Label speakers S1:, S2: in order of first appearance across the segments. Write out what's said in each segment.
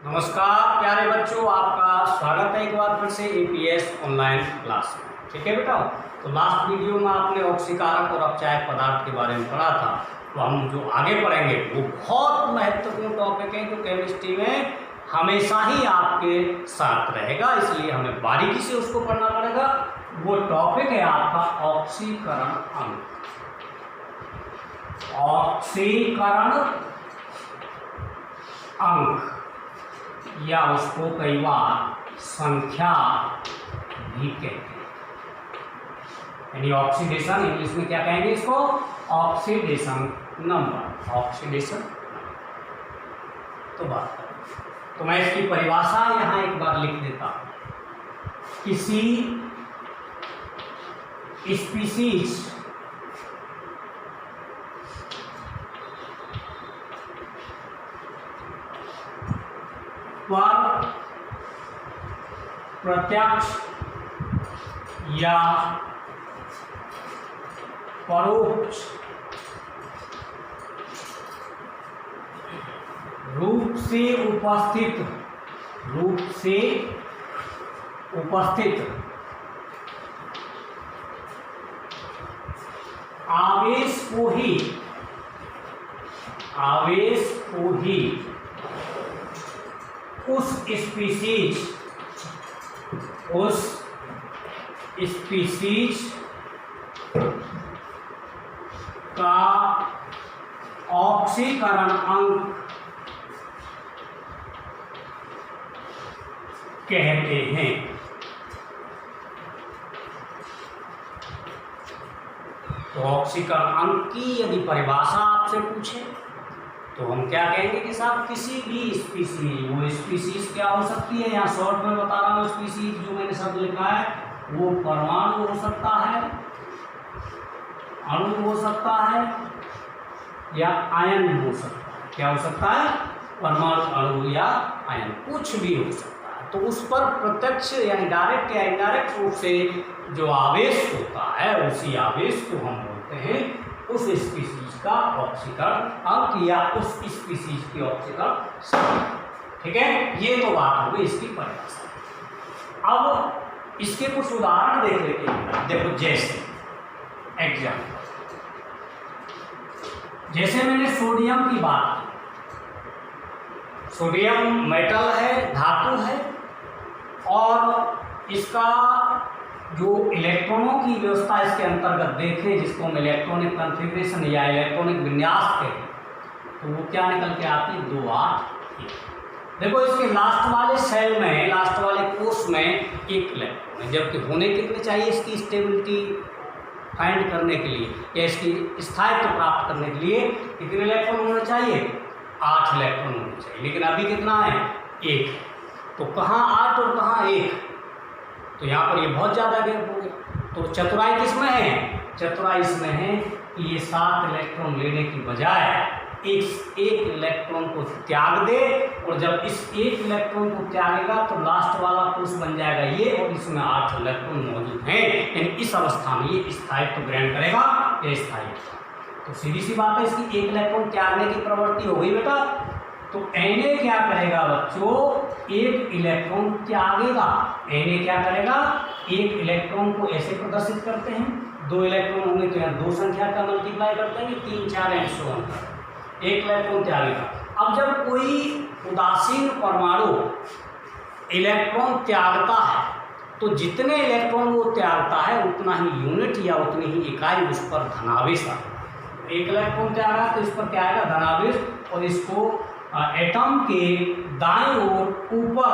S1: नमस्कार प्यारे बच्चों, आपका स्वागत है एक बार फिर से एपीएस ऑनलाइन क्लास में। ठीक है बेटा, तो लास्ट वीडियो में आपने ऑक्सीकारक और अपचायक पदार्थ के बारे में पढ़ा था। तो हम जो आगे पढ़ेंगे वो बहुत महत्वपूर्ण टॉपिक है जो केमिस्ट्री में हमेशा ही आपके साथ रहेगा, इसलिए हमें बारीकी से उसको पढ़ना पड़ेगा। वो टॉपिक है आपका ऑक्सीकरण अंक। ऑक्सीकरण अंक या उसको कई बार संख्या भी कहते हैं, यानी ऑक्सीडेशन इंग्लिश में क्या कहेंगे इसको? Oxidation number. ऑक्सीडेशन तो बात करें तो मैं इसकी परिभाषा यहाँ एक बार लिख देता हूँ। किसी स्पीसीज पर प्रत्यक्ष या परोक्ष रूप से उपस्थित आवेश को ही उस स्पीसीज का ऑक्सीकरण अंक कहते हैं। तो ऑक्सीकरण अंक की यदि परिभाषा आपसे पूछे तो हम क्या कहेंगे कि साहब किसी भी स्पीसीज, वो स्पीसीज क्या हो सकती है, यहाँ शॉर्ट में बता रहा हूँ। स्पीसीज जो मैंने शब्द लिखा है वो परमाणु हो सकता है, अणु हो सकता है या आयन हो सकता है। क्या हो सकता है? परमाणु, अणु या आयन, कुछ भी हो सकता है। तो उस पर प्रत्यक्ष यानी डायरेक्ट या इनडायरेक्ट रूप से जो आवेश होता है उसी आवेश को हम बोलते हैं उस स्पीसीज का ऑक्सीकरण अंक या उस स्पीसीज की ऑक्सीकरण संख्या। ठीक है, ये तो बात हो गई इसकी परिभाषा। अब इसके कुछ उदाहरण देख लेते हैं। देखो, जैसे मैंने सोडियम की बात की। सोडियम मेटल है, धातु है, और इसका जो इलेक्ट्रॉनों की व्यवस्था इसके अंतर्गत देखें, जिसको हम इलेक्ट्रॉनिक कॉन्फ़िगरेशन या इलेक्ट्रॉनिक विन्यास कहते हैं, तो वो क्या निकल के आती है? 2 8 1। देखो, इसके लास्ट वाले सेल में, लास्ट वाले कोष में एक इलेक्ट्रॉन है, जबकि होने कितने चाहिए इसकी स्टेबिलिटी फाइंड करने के लिए या इसकी स्थायित्व प्राप्त करने के लिए कितने इलेक्ट्रॉन होने चाहिए? 8 इलेक्ट्रॉन होने चाहिए, लेकिन अभी कितना है? 1। तो कहाँ 8 और कहाँ 1? तो यहाँ पर ये बहुत ज़्यादा गैप हो गया। तो चतुराई किसमें है? चतुराई इसमें है कि ये 7 इलेक्ट्रॉन लेने की बजाय एक इलेक्ट्रॉन को त्याग दे, और जब इस एक इलेक्ट्रॉन को त्यागेगा तो लास्ट वाला कोष बन जाएगा ये, और इसमें 8 इलेक्ट्रॉन मौजूद हैं। यानी इस अवस्था में ये स्थायित्व ग्रहण करेगा या स्थायित्व। तो सीधी सी बात है, इसकी एक इलेक्ट्रॉन त्यागने की प्रवृत्ति हो गई बेटा। तो Na क्या करेगा बच्चों? एक इलेक्ट्रॉन त्यागेगा। Na क्या करेगा? एक इलेक्ट्रॉन को ऐसे प्रदर्शित करते हैं, 2 इलेक्ट्रॉन होंगे तो यहाँ 2 संख्या का मल्टीप्लाई करते हैं, 3 4 एंड सो ऑन। एक इलेक्ट्रॉन त्यागेगा। अब जब कोई उदासीन परमाणु इलेक्ट्रॉन त्यागता है तो जितने इलेक्ट्रॉन वो त्यागता है उतना ही यूनिट या उतनी ही इकाई उस पर धनावेश आता है। एक इलेक्ट्रॉन त्यागा तो इस पर क्या आएगा? धनावेश, और इसको एटम के दाईं ओर ऊपर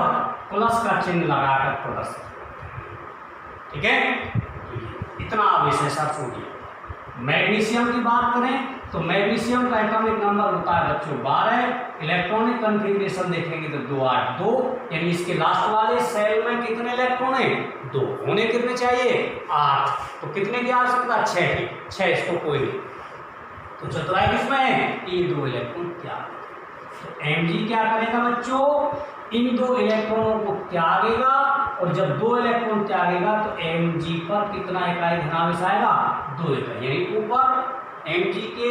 S1: प्लस का चिन्ह लगाकर प्रदर्शित। ठीक है, इतना आवेश है सर सोडियम। मैग्नीशियम की बात करें तो मैग्नीशियम का एटॉमिक नंबर होता है बच्चों 12। इलेक्ट्रॉनिक कॉन्फ़िगरेशन देखेंगे तो 2 8 2, यानी इसके लास्ट वाले सेल में कितने इलेक्ट्रॉन है? 2। होने कितने चाहिए? 8। तो कितने की आवश्यकता? 6 की। 6, इसको कोई नहीं। तो चतुराई किसमें है? ये 2 इलेक्ट्रॉन त्याग। तो Mg क्या करेगा बच्चों? इन 2 इलेक्ट्रॉनों को त्यागेगा, और जब 2 इलेक्ट्रॉन त्यागेगा तो Mg पर कितना इकाई धनावेश आएगा? 2 इकाई। यानी ऊपर Mg के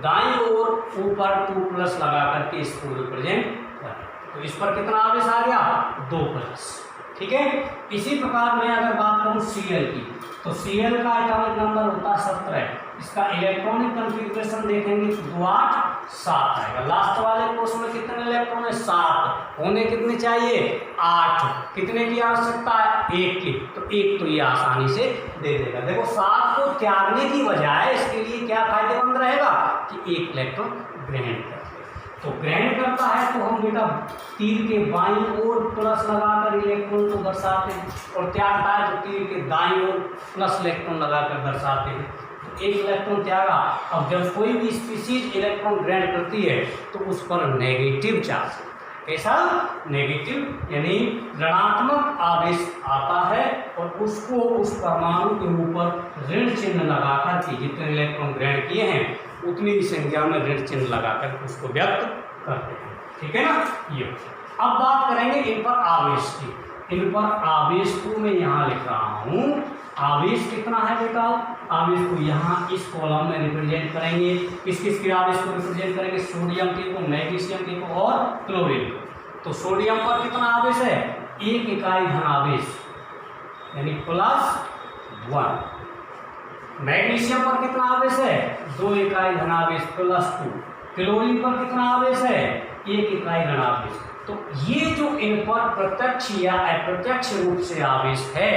S1: दाईं ओर ऊपर 2 प्लस लगा करके इसको रिप्रेजेंट करें। तो इस पर कितना आवेश आ गया 2+। ठीक है, इसी प्रकार मैं अगर बात करूं Cl की, तो Cl का एटॉमिक नंबर होता है 17। इसका इलेक्ट्रॉनिक कॉन्फ़िगरेशन देखेंगे तो 2 8 7 आएगा। लास्ट वाले कोर्स में कितने इलेक्ट्रॉन है 7, होने कितने चाहिए 8, कितने की आवश्यकता है 1 की, तो 1 तो ये आसानी से दे देगा। देखो 7 को त्यागने की बजाय इसके लिए क्या फायदेमंद रहेगा कि 1 इलेक्ट्रॉन ग्रहण करते, तो ग्रहण करता है तो हम बेटा तीर के बाईं ओर प्लस लगाकर इलेक्ट्रॉन को दर्शाते हैं, और त्यागता है तो तीर के दाईं ओर प्लस इलेक्ट्रॉन लगाकर दर्शाते हैं। तो 1 इलेक्ट्रॉन त्यागा। अब जब कोई भी स्पीशीज इलेक्ट्रॉन ग्रहण करती है तो उस पर नेगेटिव चार्ज, कैसा नेगेटिव यानी ऋणात्मक आवेश आता है, और उसको उस परमाणु के ऊपर ऋण चिन्ह लगाकर के जितने इलेक्ट्रॉन ग्रहण किए हैं उतनी ही संख्या में ऋण चिन्ह लगाकर उसको व्यक्त करते हैं। ठीक है ना। ये अब बात करेंगे इन पर आवेश की। इन पर आवेश को मैं यहाँ लिख रहा हूँ। आवेश कितना है बेटा, आवेश को यहाँ इस कॉलम में रिप्रेजेंट करेंगे। किस किस के आवेश को रिप्रेजेंट करेंगे, सोडियम के को, मैग्नीशियम के को और क्लोरीन को। तो सोडियम पर कितना आवेश है 1 इकाई धन आवेश यानी +1। मैग्नीशियम पर कितना आवेश है 2 इकाई धन आवेश +2। क्लोरीन पर कितना आवेश है 1 इकाई धन आवेश। तो ये जो इन पर प्रत्यक्ष या अप्रत्यक्ष रूप से आवेश है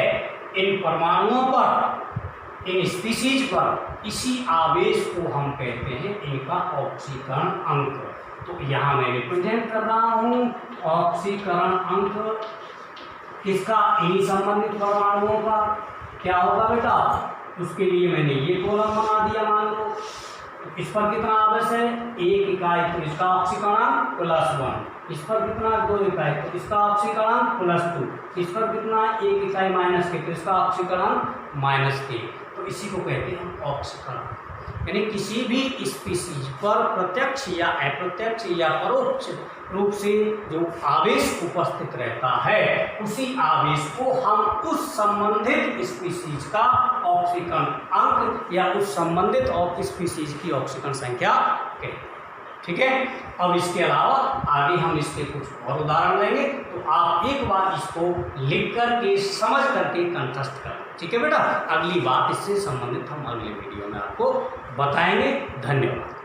S1: इन परमाणुओं पर, इन स्पीशीज पर, इसी आवेश को हम कहते हैं इनका ऑक्सीकरण अंक। तो यहाँ मैं रिप्रेजेंट कर रहा हूँ ऑक्सीकरण अंक किसका, इन्हीं संबंधित परमाणुओं का। क्या होगा बेटा, उसके लिए मैंने ये कॉलम बना दिया। मान लो इस पर कितना आवेश है 1 इकाई, तो इसका ऑक्सीकरण +1। इस पर कितना 2 इकाई, तो इसका ऑक्सीकरण +2। इस पर कितना 1 इकाई -1, तो इसका ऑक्सीकरण -1। तो इसी को कहते हैं ऑक्सीकरण। यानी किसी भी स्पीशीज पर प्रत्यक्ष या अप्रत्यक्ष या परोक्ष रूप से जो आवेश उपस्थित रहता है उसी आवेश को हम उस संबंधित स्पीशीज का ऑक्सीकरण अंक या उस संबंधित स्पीशीज की ऑक्सीकरण संख्या कहते हैं। ठीक है। अब इसके अलावा आगे हम इसके कुछ और उदाहरण लेंगे, तो आप एक बार इसको लिख करके समझ करके कंठस्थ करें। ठीक है बेटा, अगली बात इससे संबंधित हम अगले वीडियो में आपको बताएंगे। धन्यवाद।